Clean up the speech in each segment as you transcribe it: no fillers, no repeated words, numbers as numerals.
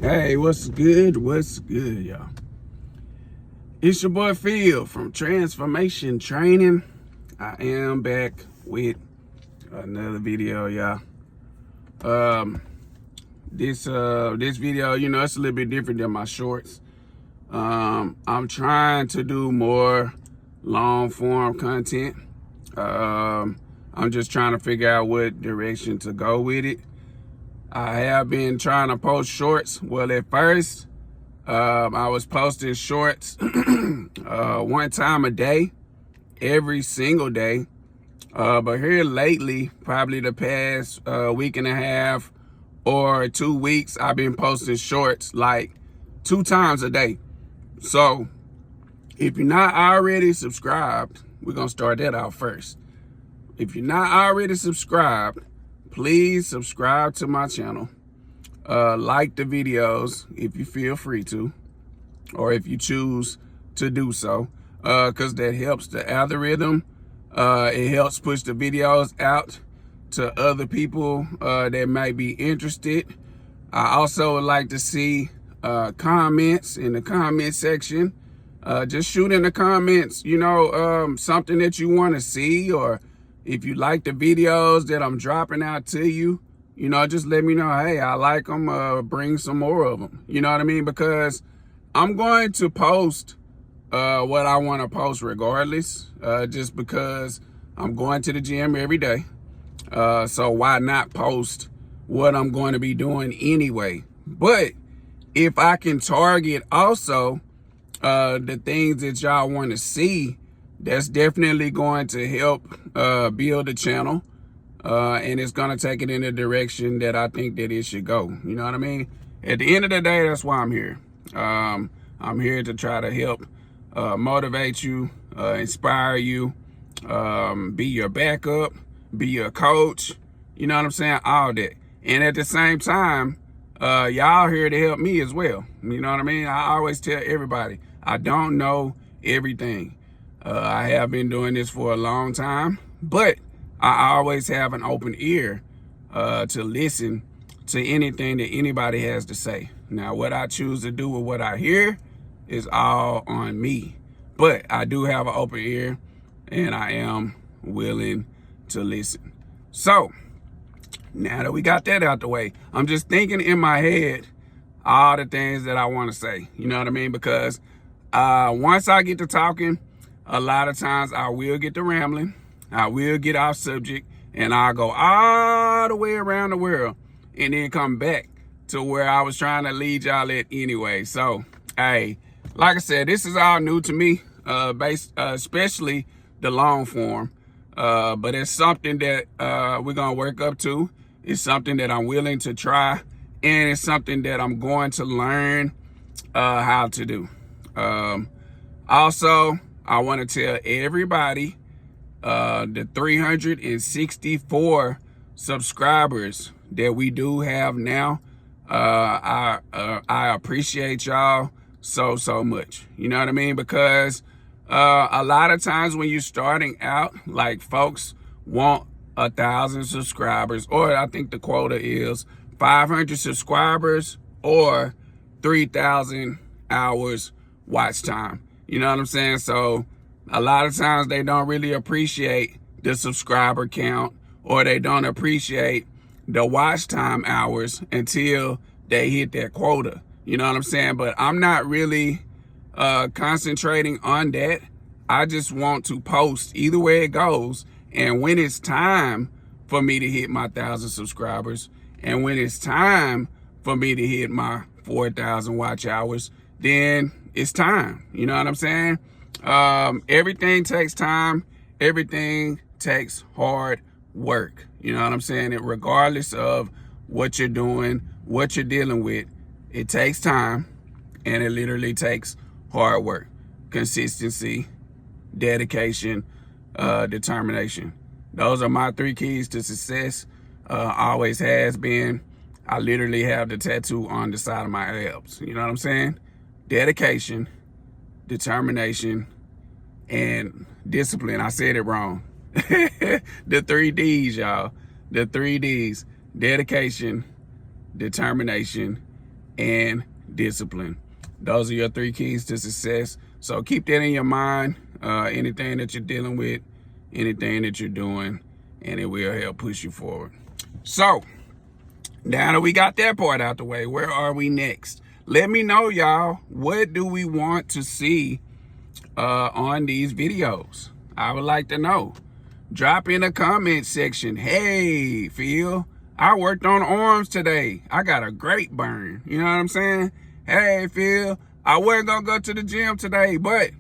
Hey, what's good? What's good, y'all? It's your boy Phil from Transformation Training. I am back with another video, y'all. This video, it's a little bit different than my shorts. I'm trying to do more long form content. I'm just trying to figure out what direction to go with it. I have been trying to post shorts. Well, at first, I was posting shorts one time a day, every single day. But here lately, probably the past week and a half or 2 weeks, I've been posting shorts like 2 times a day. So if you're not already subscribed, we're going to start that out first. If you're not already subscribed, please subscribe to my channel. Like the videos if you feel free to, or if you choose to do so, because that helps the algorithm. It helps push the videos out to other people that might be interested. I also would like to see comments in the comment section. Just shoot in the comments, something that you want to see, or if you like the videos that I'm dropping out to you, just let me know, hey, I like them, bring some more of them. You know what I mean? Because I'm going to post what I want to post regardless, just because I'm going to the gym every day. So why not post what I'm going to be doing anyway? But if I can target also the things that y'all want to see, that's definitely going to help build the channel, and it's going to take it in the direction that I think that it should go. You know what I mean? At the end of the day, that's why I'm here. I'm here to try to help motivate you, inspire you, be your backup, be your coach. You know what I'm saying? All that. And at the same time, y'all here to help me as well. You know what I mean? I always tell everybody, I don't know everything. I have been doing this for a long time, but I always have an open ear to listen to anything that anybody has to say. Now, what I choose to do with what I hear is all on me, but I do have an open ear and I am willing to listen. So now that we got that out the way, I'm just thinking in my head all the things that I want to say. You know what I mean? Because once I get to talking, a lot of times I will get to rambling, I will get off subject, and I'll go all the way around the world and then come back to where I was trying to lead y'all at anyway. So, hey, like I said, this is all new to me, especially the long form. But it's something that we're going to work up to. It's something that I'm willing to try, and it's something that I'm going to learn how to do. Also, I want to tell everybody the 364 subscribers that we do have now. I appreciate y'all so much. You know what I mean? Because a lot of times when you're starting out, like, folks want 1,000 subscribers, or I think the quota is 500 subscribers or 3,000 hours watch time. You know what I'm saying? So a lot of times they don't really appreciate the subscriber count, or they don't appreciate the watch time hours until they hit that quota. You know what I'm saying? But I'm not really concentrating on that. I just want to post either way it goes. And when it's time for me to hit my 1,000 subscribers, and when it's time for me to hit my 4,000 watch hours, then it's time. You know what I'm saying? Everything takes time. Everything takes hard work. You know what I'm saying? Regardless of what you're doing, what you're dealing with, it takes time, and it literally takes hard work, consistency, dedication, determination. Those are my 3 keys to success. Always has been. I literally have the tattoo on the side of my abs. You know what I'm saying? Dedication, determination, and discipline. I said it wrong. The 3 D's, y'all. The 3 D's. Dedication, determination, and discipline. Those are your 3 keys to success. So keep that in your mind, anything that you're dealing with, anything that you're doing, and it will help push you forward. So now that we got that part out the way, where are we next? Let me know, y'all. What do we want to see on these videos? I would like to know. Drop in the comment section. Hey, Phil, I worked on arms today. I got a great burn. You know what I'm saying? Hey, Phil, I wasn't going to go to the gym today, but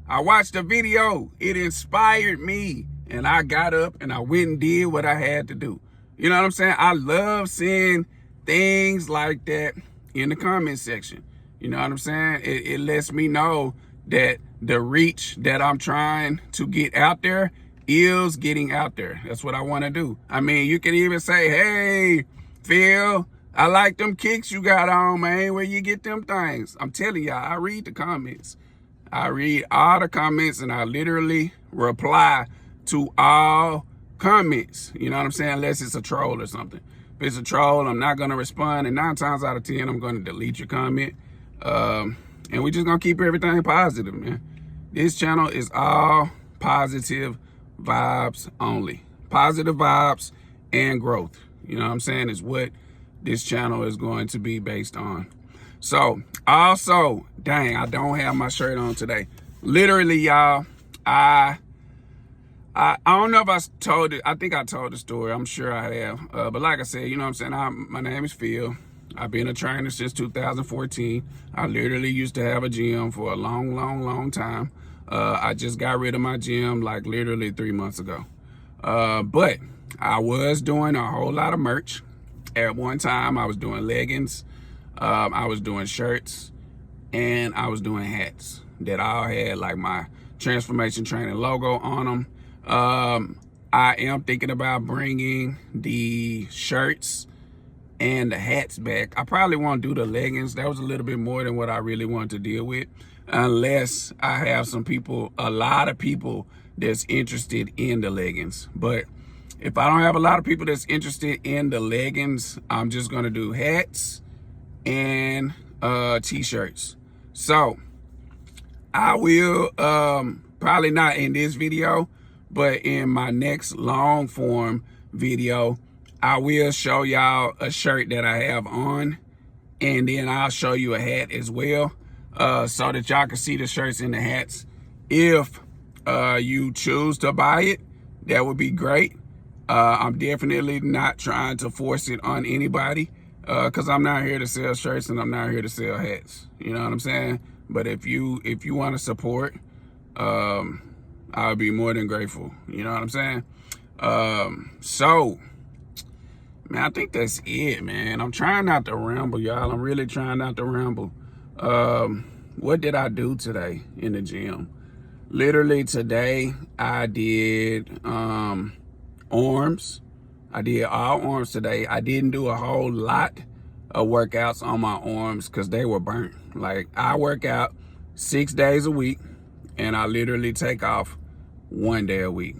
I watched the video. It inspired me, and I got up and I went and did what I had to do. You know what I'm saying? I love seeing things like that in the comment section. You know what I'm saying? It lets me know that the reach that I'm trying to get out there is getting out there. That's what I want to do. I mean, you can even say, hey, Phil, I like them kicks you got on, man. Where you get them things? I'm telling y'all, I read the comments. I read all the comments, and I literally reply to all comments. You know what I'm saying? Unless it's a troll or something. If it's a troll, I'm not going to respond. And 9 times out of 10, I'm going to delete your comment. And we're just going to keep everything positive, man. This channel is all positive vibes only. Positive vibes and growth. You know what I'm saying? Is what this channel is going to be based on. So, also, dang, I don't have my shirt on today. Literally, y'all, I don't know if I told it. I think I told the story. I'm sure I have. But like I said, you know what I'm saying? My name is Phil. I've been a trainer since 2014. I literally used to have a gym for a long time. I just got rid of my gym like literally 3 months ago. But I was doing a whole lot of merch. At one time, I was doing leggings. I was doing shirts. And I was doing hats that all had like my transformation training logo on them. I am thinking about bringing the shirts and the hats back. I probably won't do the leggings. That was a little bit more than what I really wanted to deal with, unless I have some people, a lot of people that's interested in the leggings. But if I don't have a lot of people that's interested in the leggings, I'm just gonna do hats and t-shirts. So I will probably not in this video, but in my next long form video, I will show y'all a shirt that I have on, and then I'll show you a hat as well, so that y'all can see the shirts and the hats. If you choose to buy it, that would be great. I'm definitely not trying to force it on anybody, because I'm not here to sell shirts and I'm not here to sell hats. You know what I'm saying? But if you want to support, I'll be more than grateful. You know what I'm saying? So, man, I think that's it, man. I'm trying not to ramble, y'all. I'm really trying not to ramble. What did I do today in the gym? Literally today, I did arms. I did all arms today. I didn't do a whole lot of workouts on my arms because they were burnt. Like, I work out 6 days a week, and I literally take off 1 day a week.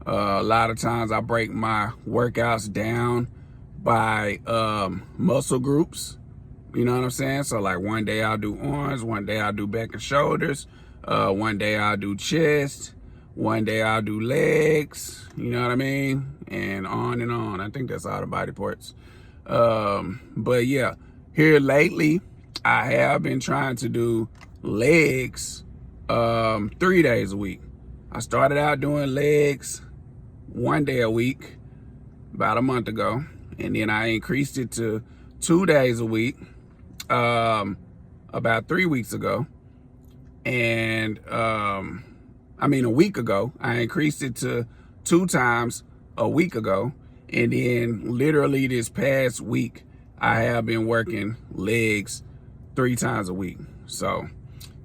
A lot of times I break my workouts down by muscle groups. You know what I'm saying? So like 1 day I'll do arms, 1 day I'll do back and shoulders, 1 day I'll do chest, 1 day I'll do legs, you know what I mean? And on and on. I think that's all the body parts. But yeah, here lately, I have been trying to do legs 3 days a week. I started out doing legs 1 day a week about a month ago, and then I increased it to 2 days a week about 3 weeks ago. And a week ago, I increased it to 2 times a week ago. And then literally this past week, I have been working legs 3 times a week. So,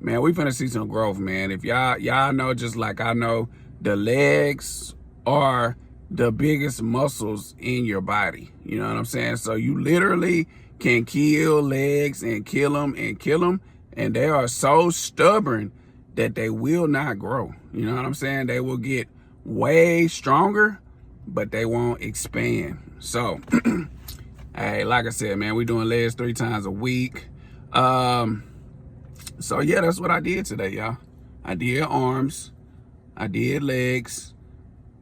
man, we finna see some growth, man. If y'all know, just like I know, the legs are the biggest muscles in your body. You know what I'm saying? So you literally can kill legs and kill them and kill them. And they are so stubborn that they will not grow. You know what I'm saying? They will get way stronger, but they won't expand. So Hey, like I said, man, we doing legs 3 times a week. So yeah, that's what I did today, y'all. I did arms, I did legs,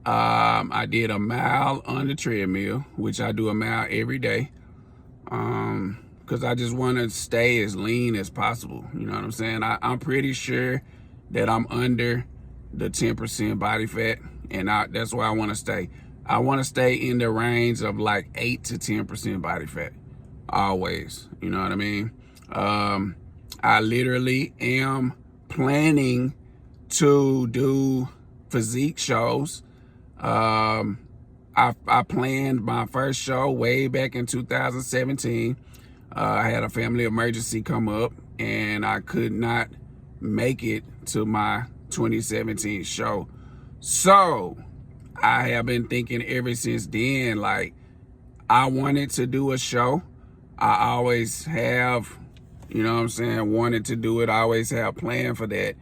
I did a mile on the treadmill, which I do a mile every day. Because I just want to stay as lean as possible. You know what I'm saying? I'm pretty sure that I'm under the 10% body fat, and that's where I want to stay. I want to stay in the range of like 8 to 10% body fat, always. You know what I mean? I literally am planning to do physique shows. I planned my first show way back in 2017. I had a family emergency come up and I could not make it to my 2017 show. So I have been thinking ever since then, like, I wanted to do a show. I always have, you know what I'm saying, wanted to do it. I always have planned for that.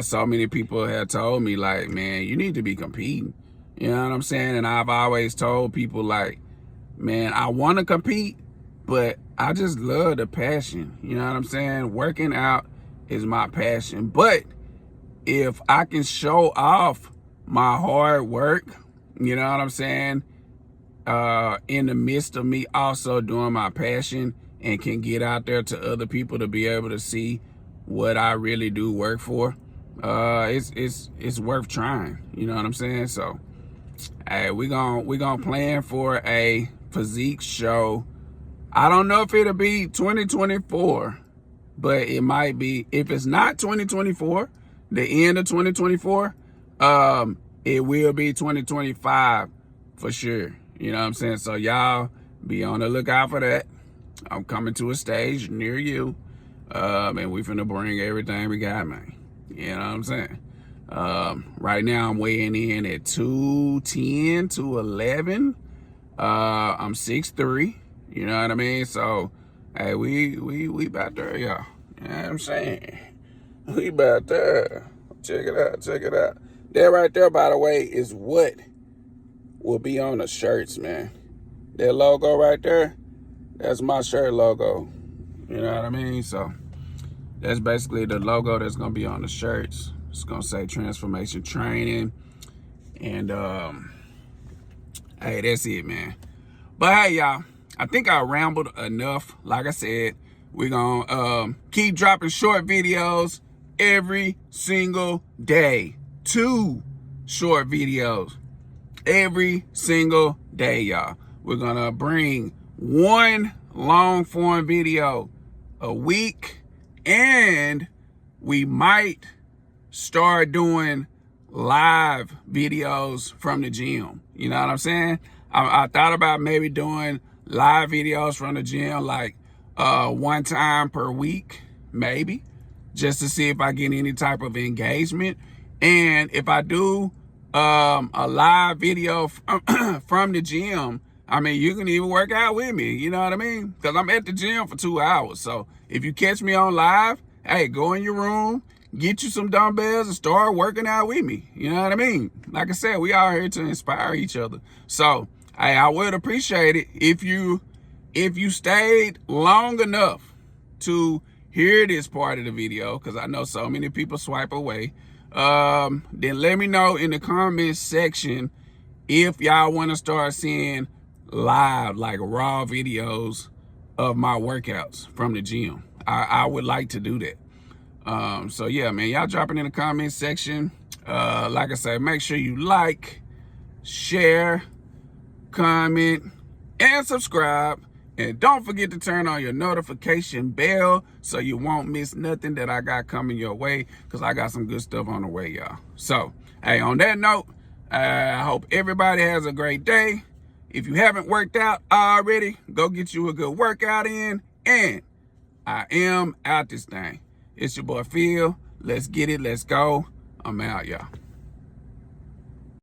So many people have told me, like, man, you need to be competing. You know what I'm saying? And I've always told people, like, man, I want to compete, but I just love the passion. You know what I'm saying? Working out is my passion. But if I can show off my hard work, you know what I'm saying, in the midst of me also doing my passion, and can get out there to other people to be able to see what I really do work for, it's worth trying. You know what I'm saying? So, hey, we gonna plan for a physique show. I don't know if it'll be 2024, but it might be. If it's not 2024, the end of 2024, it will be 2025 for sure. You know what I'm saying? So y'all be on the lookout for that. I'm coming to a stage near you, and we finna bring everything we got, man. You know what I'm saying? Right now I'm weighing in at 210, 211. I'm 6'3". You know what I mean? So, hey, we about there, y'all. You know what I'm saying? We about there. Check it out, check it out. That right there, by the way, is what will be on the shirts, man. That logo right there, that's my shirt logo. You know what I mean? So that's basically the logo that's gonna be on the shirts. It's gonna say Transformation Training. And hey, that's it, man. But hey, y'all, I think I rambled enough. Like I said, we're gonna keep dropping short videos every single day. 2 short videos every single day, y'all. We're gonna bring 1 long form video a week, and we might start doing live videos from the gym. You know what I'm saying? I thought about maybe doing live videos from the gym, like 1 time per week, maybe, just to see if I get any type of engagement. And if I do a live video from the gym, I mean, you can even work out with me, you know what I mean? Because I'm at the gym for 2 hours. So if you catch me on live, hey, go in your room, get you some dumbbells, and start working out with me. You know what I mean? Like I said, we all here to inspire each other. So, hey, I would appreciate it if you stayed long enough to hear this part of the video, because I know so many people swipe away. Then let me know in the comments section if y'all want to start seeing live, like raw videos of my workouts from the gym. I would like to do that. So yeah, man, y'all drop it in the comments section. Like I said, make sure you like, share, comment, and subscribe. And don't forget to turn on your notification bell so you won't miss nothing that I got coming your way, because I got some good stuff on the way, y'all. So, hey, on that note, I hope everybody has a great day. If you haven't worked out already, go get you a good workout in. And I am out this thing. It's your boy Phil. Let's get it. Let's go. I'm out, y'all.